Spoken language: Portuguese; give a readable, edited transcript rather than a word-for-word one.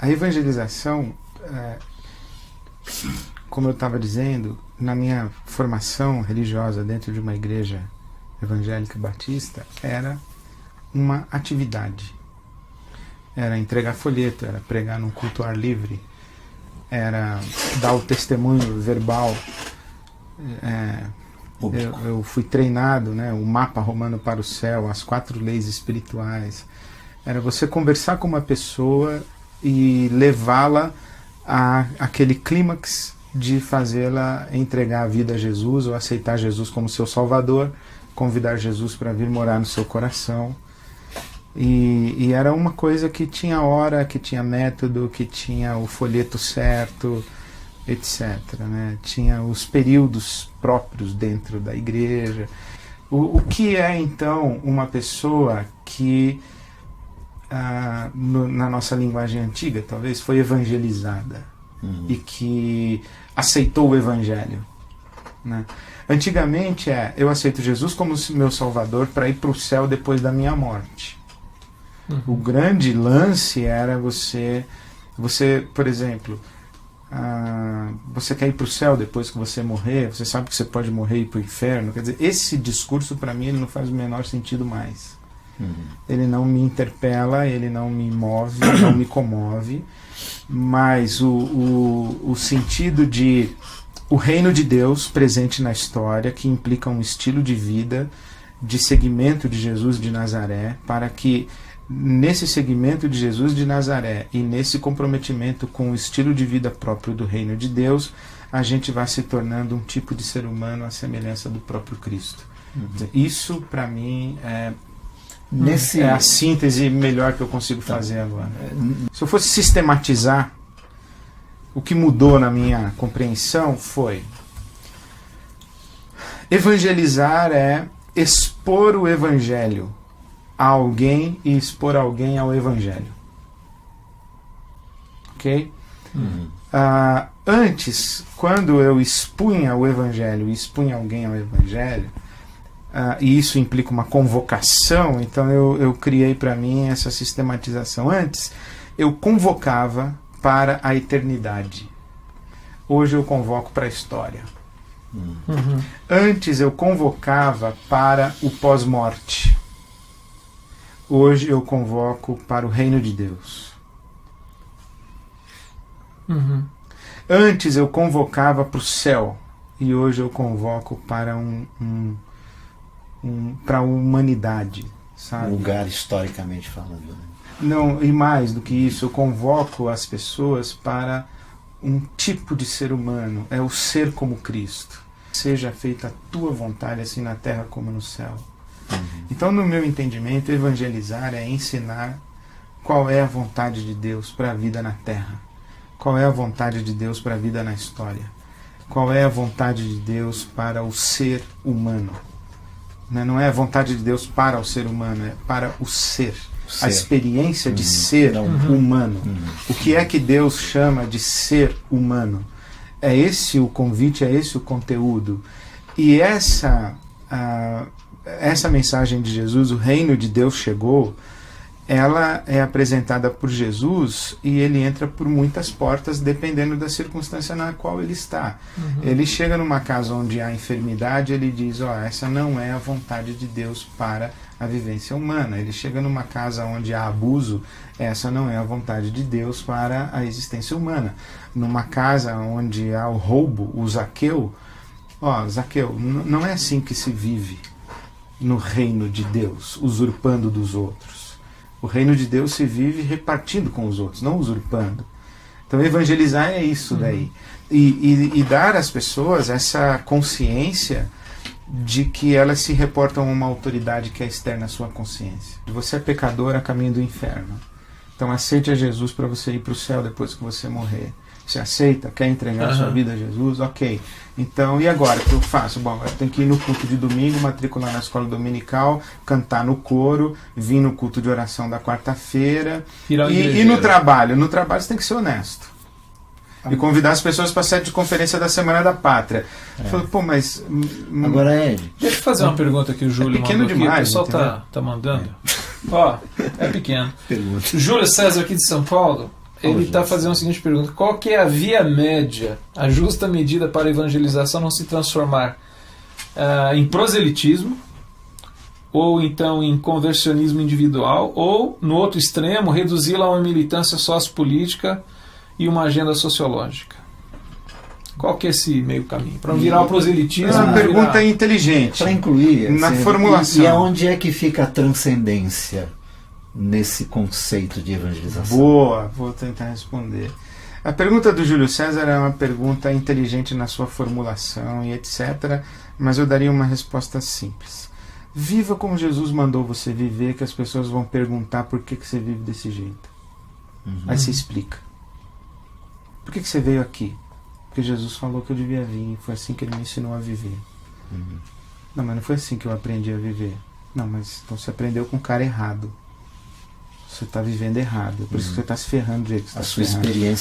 A evangelização, como eu estava dizendo, na minha formação religiosa dentro de uma igreja evangélica batista, era uma atividade. Era entregar folheto, era pregar num culto ao ar livre, era dar o testemunho verbal. Eu fui treinado, né, o mapa romano para o céu, as 4 leis espirituais. Era você conversar com uma pessoa e levá-la a aquele clímax de fazê-la entregar a vida a Jesus ou aceitar Jesus como seu Salvador, convidar Jesus para vir morar no seu coração. E era uma coisa que tinha hora, que tinha método, que tinha o folheto certo, etc. Né? Tinha os períodos próprios dentro da igreja. O que é, então, uma pessoa que, na nossa linguagem antiga, talvez, foi evangelizada e que aceitou o evangelho? Né? Antigamente eu aceito Jesus como meu Salvador para ir para o céu depois da minha morte. O grande lance era você, por exemplo, você quer ir para o céu depois que você morrer, você sabe que você pode morrer e ir para o inferno. Quer dizer, esse discurso para mim ele não faz o menor sentido mais. Ele não me interpela, ele não me move, não me comove, mas o sentido de o reino de Deus presente na história, que implica um estilo de vida, de seguimento de Jesus de Nazaré, para que nesse seguimento de Jesus de Nazaré e nesse comprometimento com o estilo de vida próprio do reino de Deus, a gente vai se tornando um tipo de ser humano à semelhança do próprio Cristo. Isso, para mim, é a síntese melhor que eu consigo fazer agora. Se eu fosse sistematizar, o que mudou na minha compreensão foi: evangelizar é expor o evangelho a alguém e expor alguém ao evangelho. Ok? Antes, quando eu expunha o evangelho e expunha alguém ao evangelho, e isso implica uma convocação, então eu criei para mim essa sistematização. Antes, eu convocava para a eternidade. Hoje eu convoco para a história. Antes eu convocava para o pós-morte. Hoje eu convoco para o reino de Deus. Antes eu convocava para o céu. E hoje eu convoco para para a humanidade. Sabe? Um lugar historicamente falando. Né? Não, e mais do que isso, eu convoco as pessoas para um tipo de ser humano. É o ser como Cristo. Seja feita a tua vontade, assim na terra como no céu. Então, no meu entendimento, evangelizar é ensinar qual é a vontade de Deus para a vida na terra. Qual é a vontade de Deus para a vida na história. Qual é a vontade de Deus para o ser humano. Não é a vontade de Deus para o ser humano, é para o ser. A experiência de ser humano. O que é que Deus chama de ser humano? É esse o convite, é esse o conteúdo. E essa mensagem de Jesus, o reino de Deus chegou, ela é apresentada por Jesus e ele entra por muitas portas dependendo da circunstância na qual ele está. Ele chega numa casa onde há enfermidade, ele diz, essa não é a vontade de Deus para a vivência humana. Ele chega numa casa onde há abuso, essa não é a vontade de Deus para a existência humana. Numa casa onde há o roubo, o Zaqueu, Zaqueu, não é assim que se vive no reino de Deus, usurpando dos outros. O reino de Deus se vive repartindo com os outros, não usurpando. Então evangelizar é isso daí. E dar às pessoas essa consciência de que elas se reportam a uma autoridade que é externa à sua consciência. Você é pecador a caminho do inferno. Então aceite a Jesus para você ir para o céu depois que você morrer. Você aceita? Quer entregar a sua vida a Jesus? Ok. Então, e agora? O que eu faço? Bom, eu tenho que ir no culto de domingo, matricular na escola dominical, cantar no coro, vir no culto de oração da quarta-feira. E no trabalho? No trabalho você tem que ser honesto. E convidar as pessoas para a sede de conferência da Semana da Pátria. Eu falei, mas... Agora, Ed... Deixa eu fazer uma pergunta que o Júlio mandou aqui. Demais, o pessoal tá mandando. É pequeno. Júlio César aqui de São Paulo. Ele está fazendo a seguinte pergunta: qual que é a via média, a justa medida para a evangelização não se transformar em proselitismo, ou então em conversionismo individual, ou, no outro extremo, reduzi-la a uma militância sociopolítica e uma agenda sociológica? Qual que é esse meio caminho? Para não virar o proselitismo... É uma pergunta inteligente. Para incluir... Na formulação. E aonde é que fica a transcendência nesse conceito de evangelização? Boa, vou tentar responder. A pergunta do Júlio César é uma pergunta inteligente na sua formulação e etc., mas eu daria uma resposta simples. Viva como Jesus mandou você viver, que as pessoas vão perguntar por que você vive desse jeito. Aí você explica. Por que você veio aqui? Porque Jesus falou que eu devia vir, foi assim que ele me ensinou a viver. Não, mas não foi assim que eu aprendi a viver. Não, mas então você aprendeu com o cara errado. Você está vivendo errado, por isso que você está se ferrando do jeito que você está se ferrando. A sua experiência